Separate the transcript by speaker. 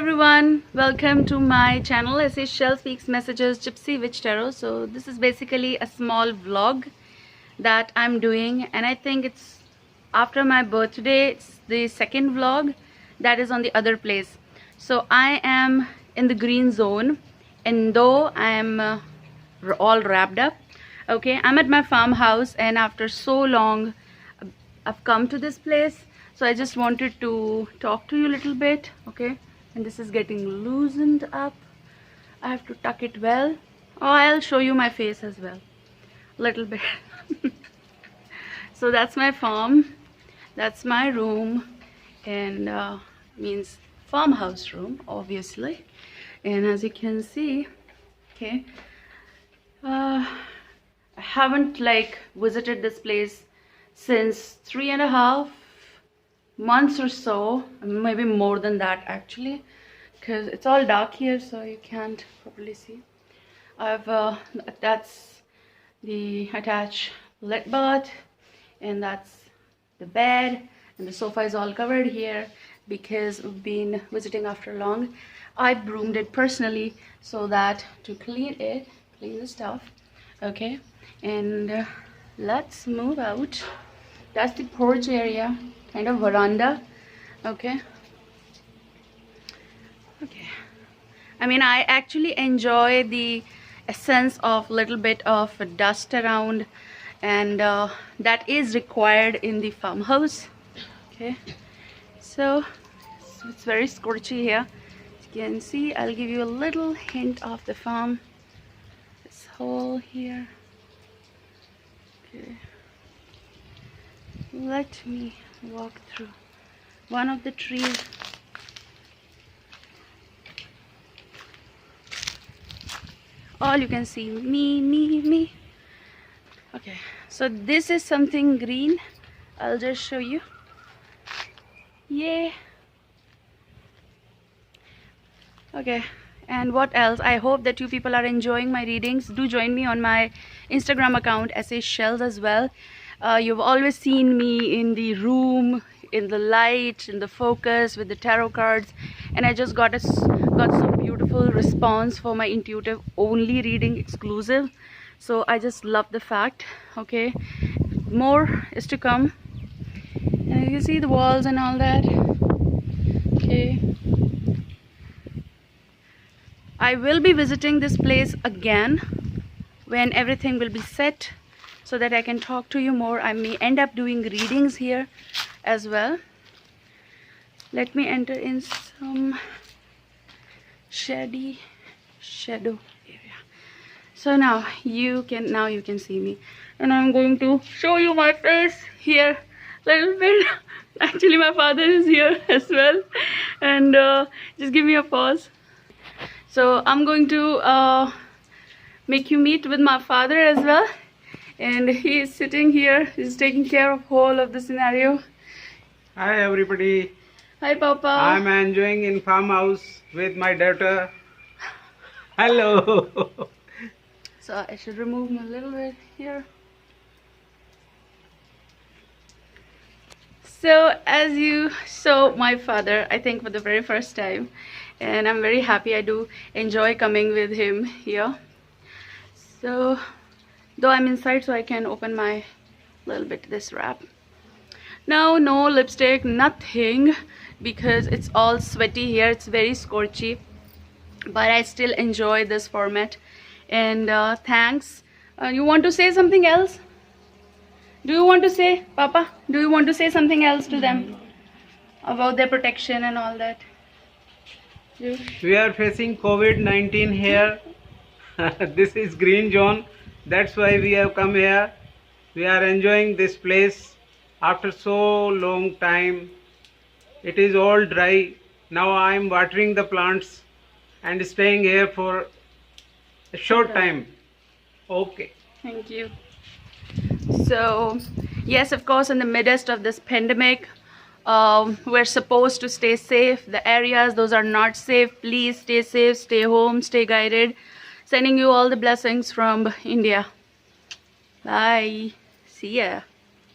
Speaker 1: everyone, welcome to my channel. Shell Speaks Messages Gypsy Witch Tarot. So this is basically a small vlog that I'm doing, and I think it's after my birthday. It's the second vlog that is on the other place. So I am in the green zone, and though I am all wrapped up, okay, I'm at my farmhouse, and after so long I've come to this place. So I just wanted to talk to you a little bit, okay? And this is getting loosened up. I have to tuck it well. Oh, I'll show you my face as well, a little bit. So that's my farm, that's my room, and means farmhouse room, obviously. And as you can see, okay, I haven't visited this place since 3.5 months or so, maybe more than that actually, because it's all dark here, so you can't properly see. I've that's the attached lit bath, and that's the bed, and the sofa is all covered here because we've been visiting after long. I broomed it personally so that to clean the stuff, okay? And let's move out. That's the porch area, kind of veranda, okay? I mean, I actually enjoy the essence of little bit of dust around, and that is required in the farmhouse, okay? So it's very scorchy here. As you can see, I'll give you a little hint of the farm. This hole here, okay. Let me walk through one of the trees. All you can see, me. Okay, so this is something green. I'll just show you. Yay. Okay, and what else? I hope that you people are enjoying my readings. Do join me on my Instagram account, sashellss as well. You've always seen me in the room, in the light, in the focus with the tarot cards, and I just got some beautiful response for my intuitive only reading exclusive. So I just love the fact, okay? More is to come. And you see the walls and all that, okay? I will be visiting this place again when everything will be set, so that I can talk to you more. I may end up doing readings here as well. Let me enter in some shadow area. So now you can see me, and I'm going to show you my face here a little bit. Actually, my father is here as well, and just give me a pause. So I'm going to make you meet with my father as well. And he is sitting here. He's taking care of whole of the scenario.
Speaker 2: Hi everybody.
Speaker 1: Hi Papa.
Speaker 2: I'm enjoying in farmhouse with my daughter. Hello.
Speaker 1: So I should remove him a little bit here. So as you saw my father, I think for the very first time, and I'm very happy. I do enjoy coming with him here. So though I'm inside, so I can open my little bit this wrap. Now, no lipstick, nothing, because it's all sweaty here. It's very scorchy, but I still enjoy this format. And thanks. You want to say something else? Do you want to say, Papa? Do you want to say something else to them about their protection and all that?
Speaker 2: We are facing COVID-19 here. This is green zone. That's why we have come here. We are enjoying this place after so long time. It is all dry. Now I am watering the plants and staying here for a short time. Okay.
Speaker 1: Thank you. So, yes, of course, in the midst of this pandemic, we're supposed to stay safe. The areas, those are not safe. Please stay safe, stay home, stay guided. Sending you all the blessings from India. Bye. See ya.